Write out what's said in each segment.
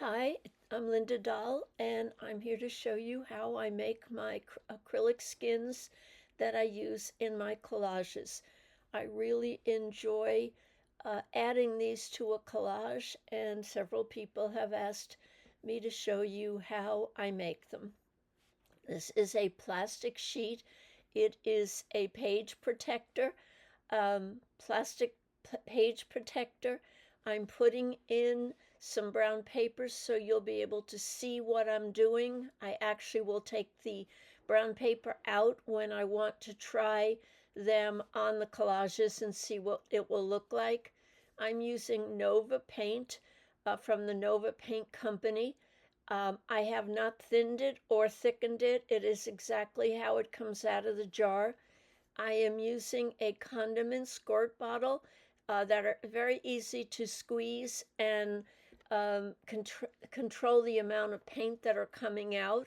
Hi, I'm Linda Dahl, and I'm here to show you how I make my acrylic skins that I use in my collages. I really enjoy adding these to a collage, and several people have asked me to show you how I make them. This is a plastic sheet. It is a page protector, plastic page protector. I'm putting in some brown paper so you'll be able to see what I'm doing. I actually will take the brown paper out when I want to try them on the collages and see what it will look like. I'm using Nova paint from the Nova Paint Company. I have not thinned it or thickened it. It is exactly how it comes out of the jar. I am using a condiment squirt bottle that are very easy to squeeze and control the amount of paint that are coming out.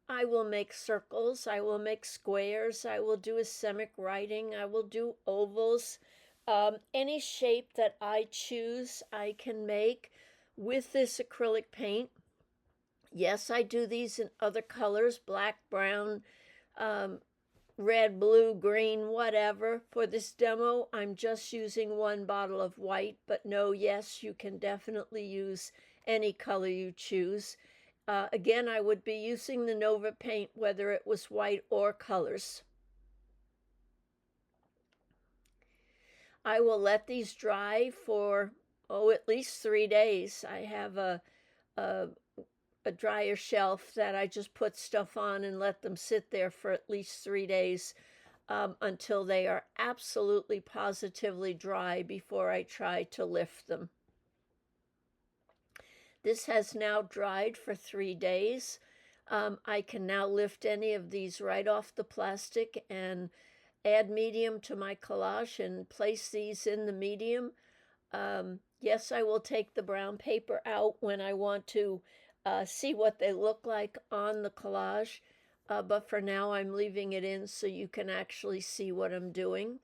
I will make circles, I will make squares, I will do ischemic writing, I will do ovals. Any shape that I choose, I can make with this acrylic paint. Yes, I do these in other colors, black, brown, red, blue, green, whatever. For this demo, I'm just using one bottle of white, but no, yes, you can definitely use any color you choose. Again, I would be using the Nova paint whether it was white or colors. I will let these dry for, at least 3 days. I have a a dryer shelf that I just put stuff on and let them sit there for at least 3 days until they are absolutely positively dry before I try to lift them. This has now dried for 3 days. I can now lift any of these right off the plastic and add medium to my collage and place these in the medium. Yes, I will take the brown paper out when I want to see what they look like on the collage, but for now I'm leaving it in so you can actually see what I'm doing.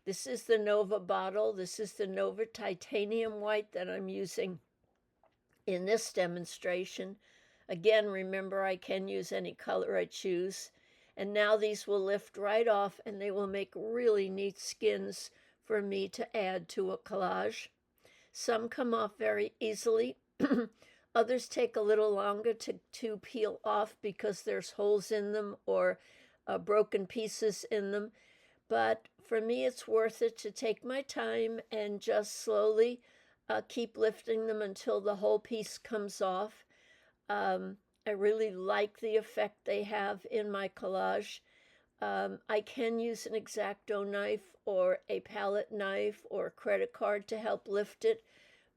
This is the Nova bottle. This is the Nova titanium white that I'm using in this demonstration. Again, remember I can use any color I choose. And now these will lift right off and they will make really neat skins for me to add to a collage. Some come off very easily. Others take a little longer to peel off because there's holes in them or broken pieces in them. But for me, it's worth it to take my time and just slowly keep lifting them until the whole piece comes off. I really like the effect they have in my collage. I can use an X-Acto knife or a palette knife or a credit card to help lift it,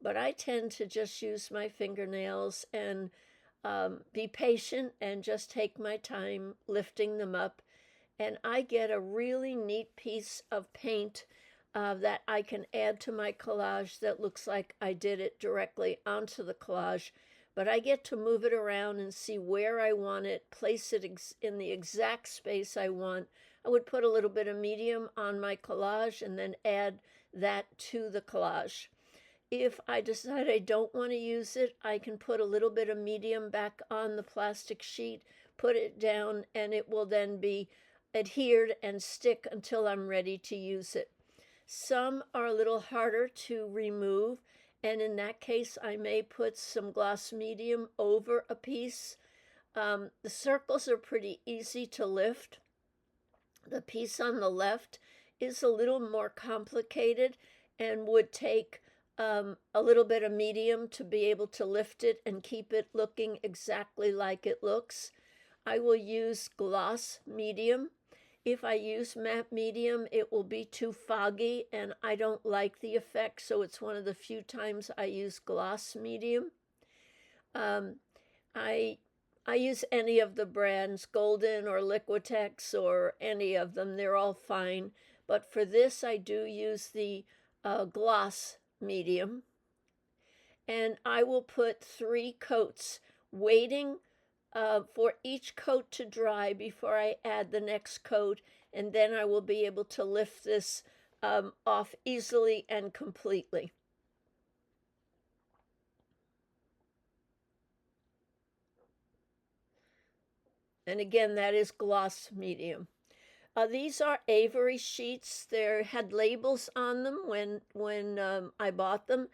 but I tend to just use my fingernails and be patient and just take my time lifting them up. And I get a really neat piece of paint that I can add to my collage that looks like I did it directly onto the collage. But I get to move it around and see where I want it, place it in the exact space I want. I would put a little bit of medium on my collage and then add that to the collage. If I decide I don't want to use it, I can put a little bit of medium back on the plastic sheet, put it down, and it will then be adhered and stick until I'm ready to use it. Some are a little harder to remove, and in that case, I may put some gloss medium over a piece. The circles are pretty easy to lift. The piece on the left is a little more complicated and would take a little bit of medium to be able to lift it and keep it looking exactly like it looks. I will use gloss medium. If I use matte medium, it will be too foggy and I don't like the effect, so it's one of the few times I use gloss medium. I use any of the brands, Golden or Liquitex or any of them. They're all fine. But for this, I do use the gloss medium. And I will put 3 coats, waiting for each coat to dry before I add the next coat. And then I will be able to lift this off easily and completely. And again, that is gloss medium. These are Avery sheets. They had labels on them when I bought them,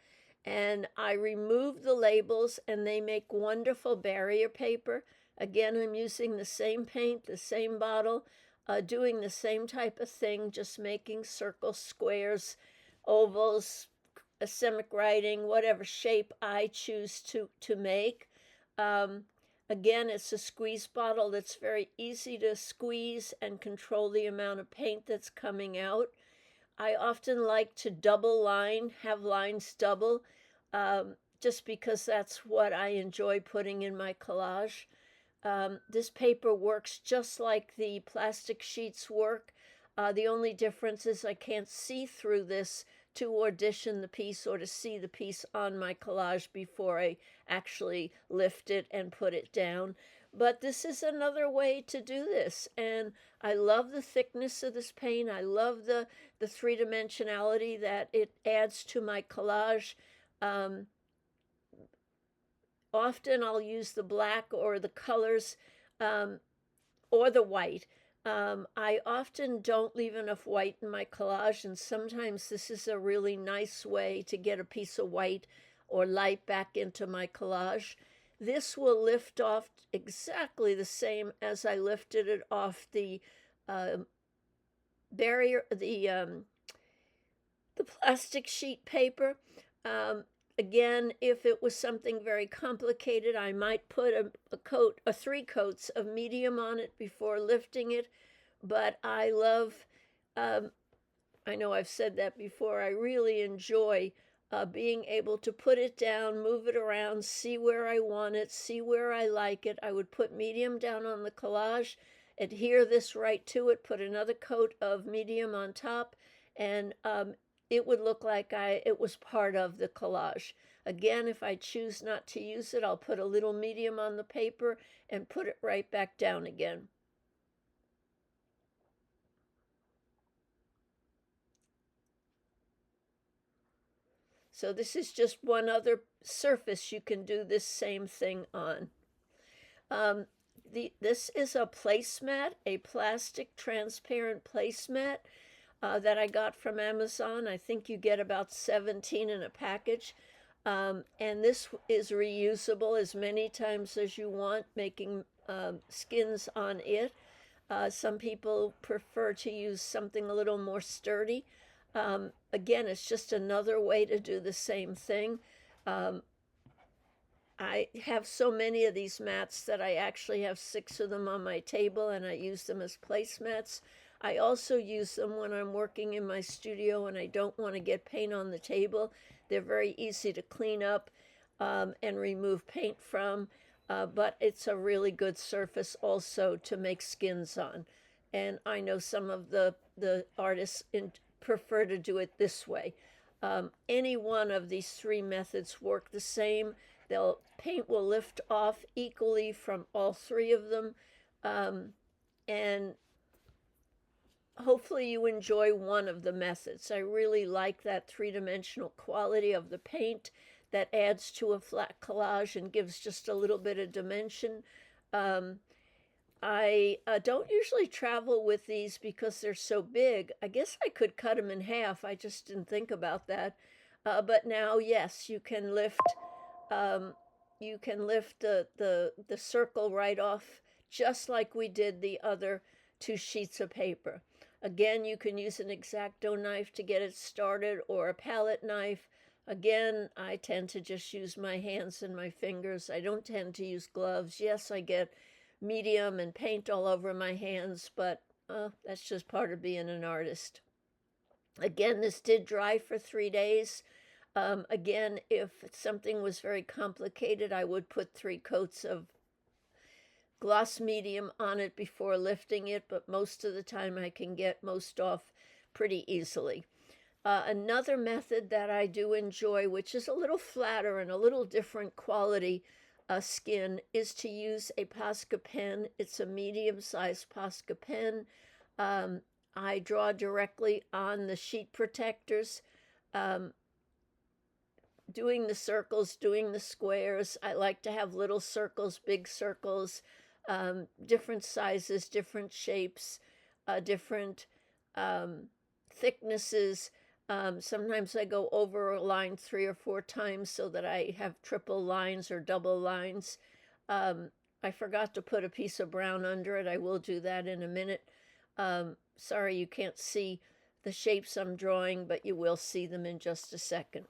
and I removed the labels, and they make wonderful barrier paper. Again, I'm using the same paint, the same bottle, doing the same type of thing, just making circles, squares, ovals, semic writing, whatever shape I choose to make. Um, Again, it's a squeeze bottle that's very easy to squeeze and control the amount of paint that's coming out. I often like to double line, have lines double, just because that's what I enjoy putting in my collage. This paper works just like the plastic sheets work. The only difference is I can't see through this to audition the piece or to see the piece on my collage before I actually lift it and put it down. But this is another way to do this. And I love the thickness of this paint. I love the three-dimensionality that it adds to my collage. Often I'll use the black or the colors or the white. I often don't leave enough white in my collage, and sometimes this is a really nice way to get a piece of white or light back into my collage. This will lift off exactly the same as I lifted it off the barrier, the plastic sheet paper. Again, if it was something very complicated, I might put a coat, 3 coats of medium on it before lifting it. But I love, I know I've said that before, I really enjoy being able to put it down, move it around, see where I want it, see where I like it. I would put medium down on the collage, adhere this right to it, put another coat of medium on top, and it would look like it was part of the collage. Again, if I choose not to use it, I'll put a little medium on the paper and put it right back down again. So this is just one other surface you can do this same thing on. This is a placemat, a plastic transparent placemat that I got from Amazon. I think you get about 17 in a package. And this is reusable as many times as you want, making skins on it. Some people prefer to use something a little more sturdy. Again, it's just another way to do the same thing. I have so many of these mats that I actually have 6 of them on my table, and I use them as placemats. I also use them when I'm working in my studio and I don't want to get paint on the table. They're very easy to clean up and remove paint from, but it's a really good surface also to make skins on. And I know some of the artists prefer to do it this way. Any one of these 3 methods work the same. Paint will lift off equally from all 3 of them. And hopefully you enjoy one of the methods. I really like that 3-dimensional quality of the paint that adds to a flat collage and gives just a little bit of dimension. I don't usually travel with these because they're so big. I guess I could cut them in half. I just didn't think about that. But now, yes, you can lift the circle right off, just like we did the other 2 sheets of paper. Again, you can use an X-Acto knife to get it started, or a palette knife. Again, I tend to just use my hands and my fingers. I don't tend to use gloves. Yes, I get medium and paint all over my hands, but that's just part of being an artist. Again, this did dry for 3 days. Again, if something was very complicated, I would put 3 coats of gloss medium on it before lifting it, but most of the time I can get most off pretty easily. Another method that I do enjoy, which is a little flatter and a little different quality skin, is to use a Posca pen. It's a medium-sized Posca pen. I draw directly on the sheet protectors, doing the circles, doing the squares. I like to have little circles, big circles. different sizes, different shapes, different thicknesses. Sometimes I go over a line 3 or 4 times so that I have triple lines or double lines. I forgot to put a piece of brown under it. I will do that in a minute. Sorry you can't see the shapes I'm drawing, but you will see them in just a second.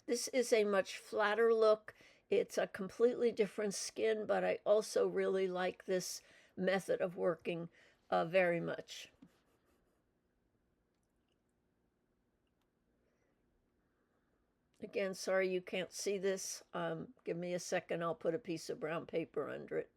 This is a much flatter look. It's a completely different skin, but I also really like this method of working very much. Again, sorry you can't see this. Give me a second, I'll put a piece of brown paper under it.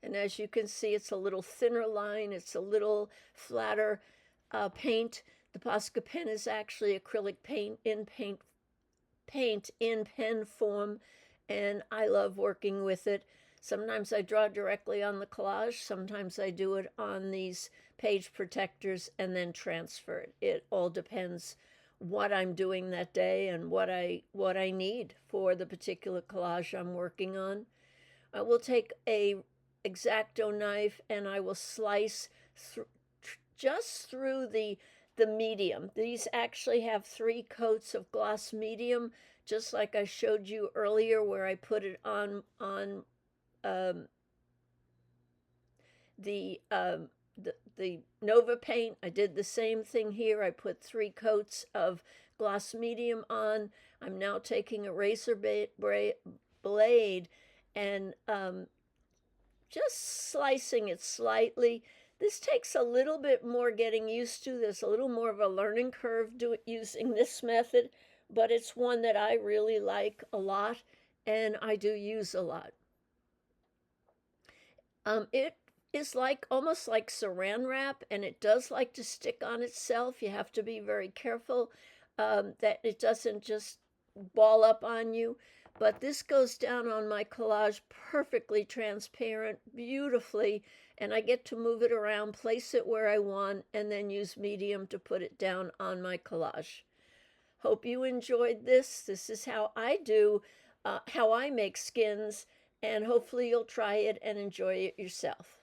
And as you can see, it's a little thinner line. It's a little flatter paint. The Posca pen is actually acrylic paint in pen form, and I love working with it. Sometimes I draw directly on the collage. Sometimes I do it on these page protectors and then transfer it. It all depends what I'm doing that day and what I need for the particular collage I'm working on. I will take a X-Acto knife and I will slice just through the medium. These actually have 3 coats of gloss medium, just like I showed you earlier where I put it on the Nova paint. I did the same thing here. I put 3 coats of gloss medium on. I'm now taking a razor blade and just slicing it slightly. This takes a little bit more getting used to. There's a little more of a learning curve using this method, but it's one that I really like a lot and I do use a lot. It is almost like saran wrap, and it does like to stick on itself. You have to be very careful that it doesn't just ball up on you. But this goes down on my collage perfectly transparent, beautifully, and I get to move it around, place it where I want, and then use medium to put it down on my collage. Hope you enjoyed this. This is how I do, how I make skins, and hopefully you'll try it and enjoy it yourself.